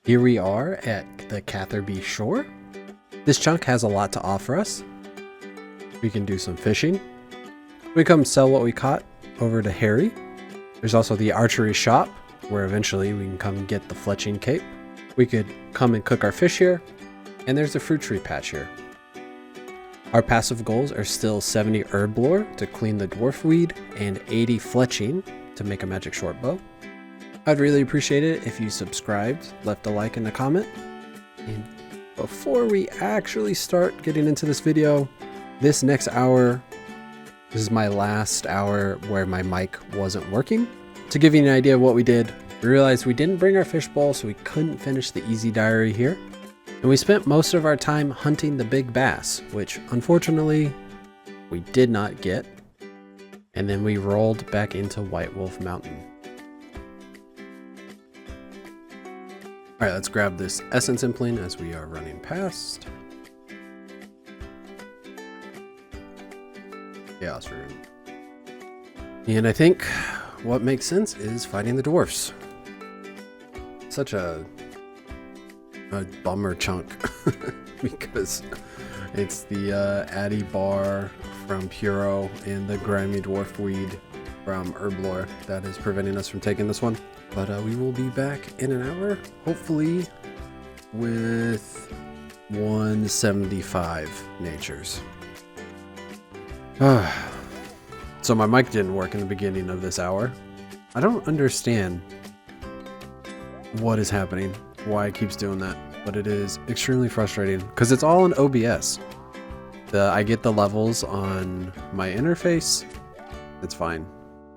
Here we are at the Catherby shore. This chunk has a lot to offer us. We can do some fishing. We come sell what we caught over to Harry. There's also the archery shop, where eventually we can come get the fletching cape. We could come and cook our fish here. And there's the fruit tree patch here. Our passive goals are still 70 Herblore to clean the dwarf weed and 80 fletching to make a magic short bow. I'd really appreciate it if you subscribed, left a like and a comment. And before we actually start getting into this video, this next hour, this is my last hour where my mic wasn't working. To give you an idea of what we did, we realized we didn't bring our fishbowl, so we couldn't finish the easy diary here. And we spent most of our time hunting the big bass, which unfortunately we did not get. And then we rolled back into White Wolf Mountain. All right, let's grab this essence implant as we are running past. Chaos room. And I think what makes sense is fighting the dwarfs. Such a bummer chunk because it's the Addy bar from Puro and the grimy dwarf weed from Herblore that is preventing us from taking this one. But we will be back in an hour, hopefully with 175 natures. So my mic didn't work in the beginning of this hour. I don't understand what is happening, why it keeps doing that, but it is extremely frustrating because it's all in OBS. I get the levels on my interface, it's fine.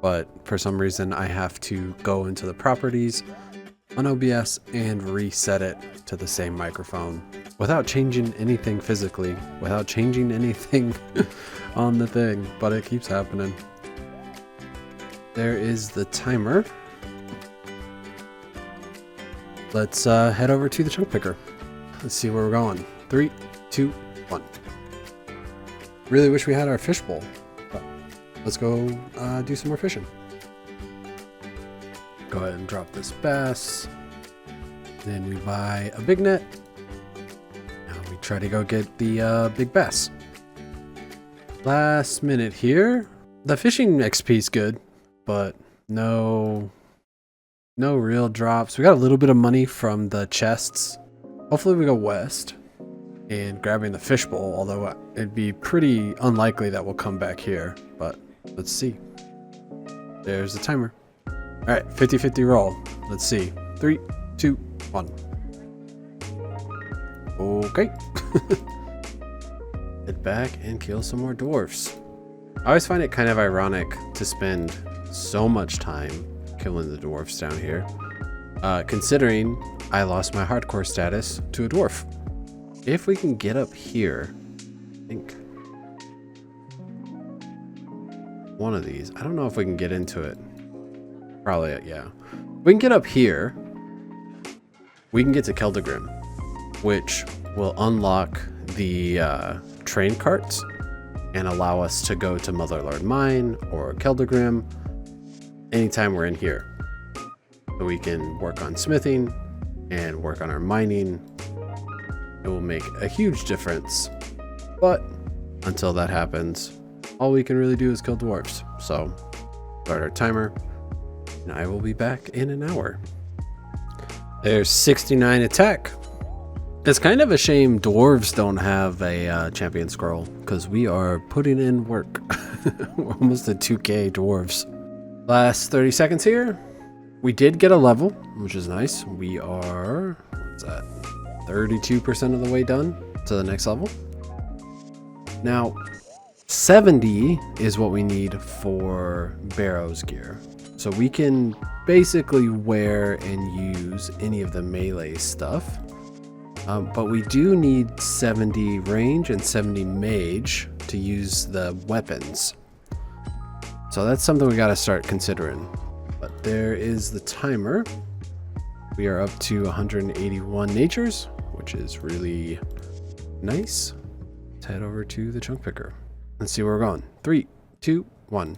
But for some reason I have to go into the properties on OBS and reset it to the same microphone without changing anything physically, without changing anything on the thing, but it keeps happening. There is the timer. Let's head over to the chunk picker. Let's see where we're going. 3, 2, 1. Really wish we had our fishbowl. Let's go do some more fishing. Go ahead and drop this bass. Then we buy a big net. Now we try to go get the big bass. Last minute here. The fishing XP is good, but no real drops. We got a little bit of money from the chests. Hopefully we go west and grabbing the fishbowl, although it'd be pretty unlikely that we'll come back here, but let's see. There's the timer. All right, 50-50 roll. Let's see. 3, 2, 1. Okay. Head back and kill some more dwarfs. I always find it kind of ironic to spend so much time killing the dwarfs down here, considering I lost my hardcore status to a dwarf. If we can get up here, I think one of these. I don't know if we can get into it. Probably, yeah. We can get up here. We can get to Keldagrim, which will unlock the train carts and allow us to go to Motherlord Mine or Keldagrim anytime we're in here. So we can work on smithing and work on our mining. It will make a huge difference. But until that happens, all we can really do is kill dwarfs. So start our timer, and I will be back in an hour. There's 69 attack. It's kind of a shame dwarves don't have a champion scroll, because we are putting in work. We're almost at 2k dwarves. Last 30 seconds here. We did get a level, which is nice. We are, what's that, 32% of the way done to the next level. Now 70 is what we need for Barrow's gear. So we can basically wear and use any of the melee stuff. But we do need 70 range and 70 mage to use the weapons. So that's something we got to start considering. But there is the timer. We are up to 181 natures, which is really nice. Let's head over to the chunk picker. Let's see where we're going. 3, 2, 1.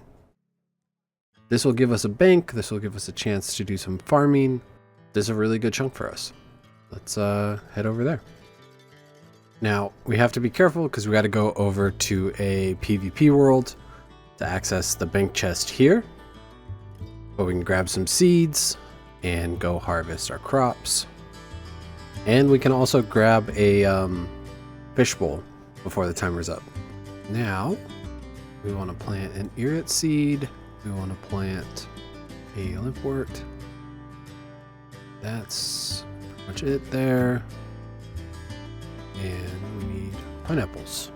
This will give us a bank. This will give us a chance to do some farming. This is a really good chunk for us. let's head over there. Now, we have to be careful because we got to go over to a PvP world to access the bank chest here. But we can grab some seeds and go harvest our crops. And we can also grab a fishbowl before the timer's up. Now, we want to plant an erit seed. We want to plant a limpwurt. That's pretty much it there. And we need pineapples.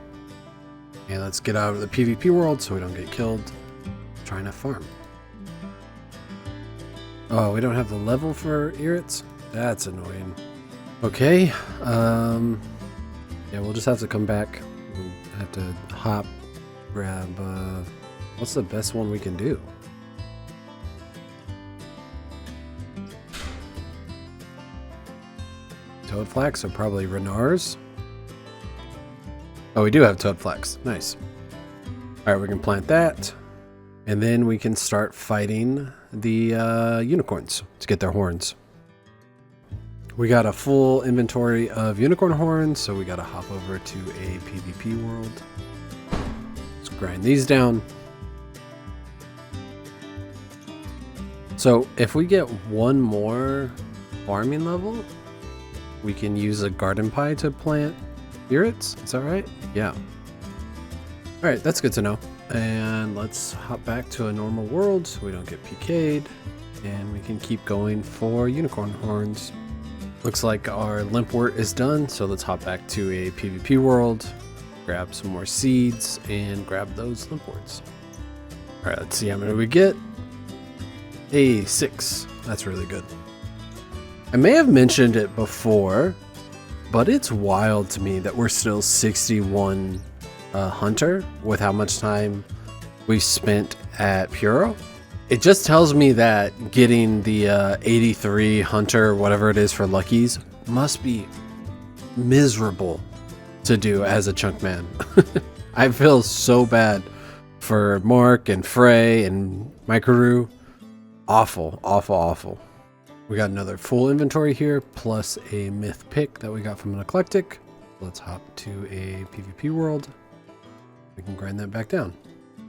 And let's get out of the PvP world so we don't get killed trying to farm. Oh, we don't have the level for irits? That's annoying. Okay. Yeah, we'll just have to come back. We'll have to hop, grab, what's the best one we can do? Toad flax, so probably Renars. Oh, we do have toad flax. Nice. All right, we can plant that. And then we can start fighting the unicorns to get their horns. We got a full inventory of unicorn horns, so we got to hop over to a PvP world. Let's grind these down. So if we get one more farming level, we can use a garden pie to plant irits. Is that right? Yeah. All right, that's good to know. And let's hop back to a normal world so we don't get PK'd. And we can keep going for unicorn horns. Looks like our limpwurt is done, so let's hop back to a PvP world, grab some more seeds, and grab those limpwurts. All right, let's see how many we get. Hey, 6. That's really good. I may have mentioned it before, but it's wild to me that we're still 61 hunter with how much time we spent at Puro. It just tells me that getting the 83 hunter, whatever it is for luckies, must be miserable to do as a chunk man. I feel so bad for Mark and Frey and Microroo. Awful, awful, awful. We got another full inventory here, plus a myth pick that we got from an eclectic. Let's hop to a PvP world. We can grind that back down.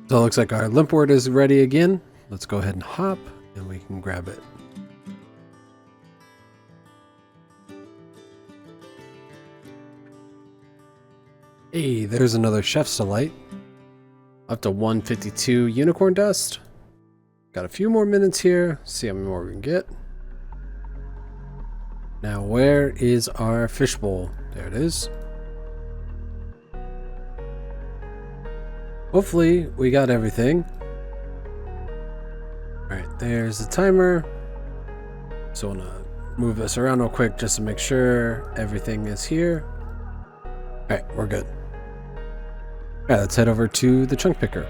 So it looks like our limpwurt is ready again. Let's go ahead and hop and we can grab it. Hey, there's another chef's delight. Up to 152 unicorn dust. Got a few more minutes here. See how many more we can get. Now, where is our fishbowl? There it is. Hopefully, we got everything. Alright, there's the timer. So I'm gonna move this around real quick just to make sure everything is here. Alright, we're good. Alright, let's head over to the chunk picker.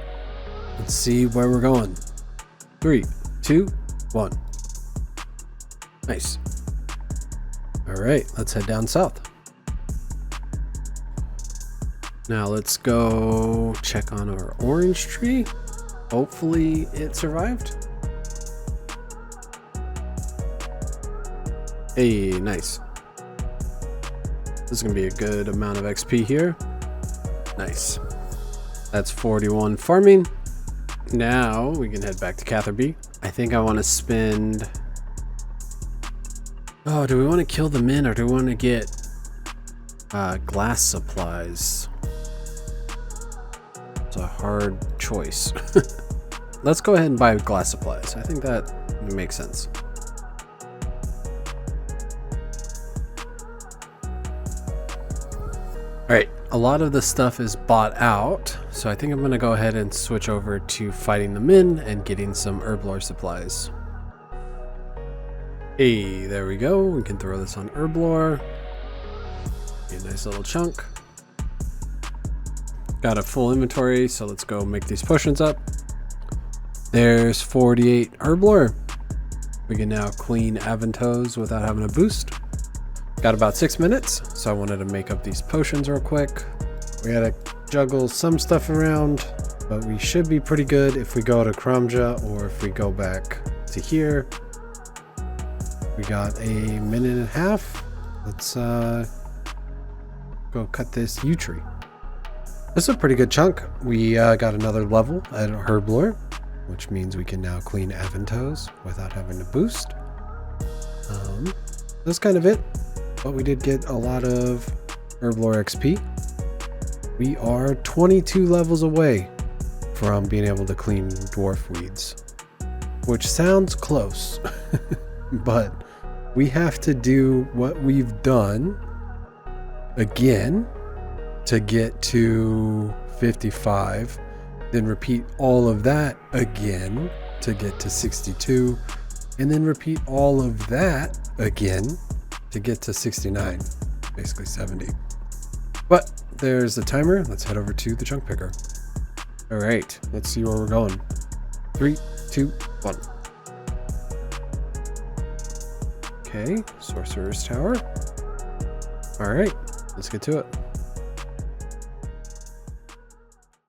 Let's see where we're going. 3, 2, 1. Nice. Alright, let's head down south. Now let's go check on our orange tree. Hopefully it survived. Hey, nice. This is gonna be a good amount of XP here. Nice. That's 41 farming. Now we can head back to Catherby. I think I want to spend... Oh, do we want to kill the men or do we want to get glass supplies? It's a hard choice. Let's go ahead and buy glass supplies. I think that makes sense. Alright, a lot of the stuff is bought out, so I think I'm going to go ahead and switch over to fighting the men and getting some herblore supplies. Hey, there we go. We can throw this on herblore. Be a nice little chunk. Got a full inventory, so let's go make these potions up. There's 48 herblore. We can now clean Aventos without having a boost. Got about 6 minutes, so I wanted to make up these potions real quick. We gotta juggle some stuff around, but we should be pretty good if we go to Kramja or if we go back to here. We got a minute and a half. let's go cut this yew tree. This is a pretty good chunk. We got another level at Herblore, which means we can now clean Aventos without having to boost. That's kind of it, but we did get a lot of Herblore XP. We are 22 levels away from being able to clean dwarf weeds, which sounds close, but we have to do what we've done again to get to 55, then repeat all of that again to get to 62, and then repeat all of that again to get to 69, basically 70. But there's the timer. Let's head over to the chunk picker. All right, let's see where we're going. 3, 2, 1. Okay, Sorcerer's Tower. All right, let's get to it.